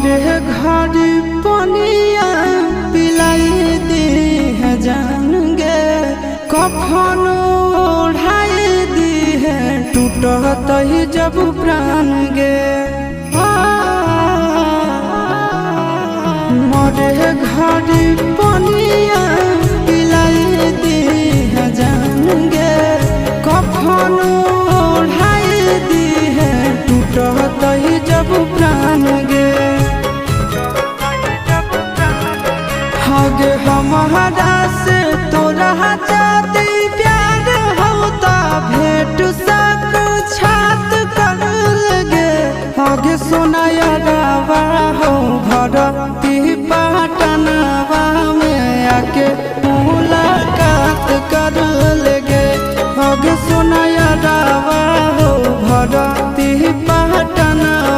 मरे घर पनिया पिलाई दी है जान गे, कफन ओढ़ाई दी है टूटत ही जब प्राण गे। मरे घर पनिया पिलाई दी है जान गे, कफन ओढ़ाई दी है टूटत ही जब प्राण गे। हगे हमारा से तोरा जाती प्यार होता भेंट सक छात कर लगे। हगे सोनाया रावा हो भरती पाटनवा में आके मुलाकात कर लगे। हगे सोनाया रावा हो भरती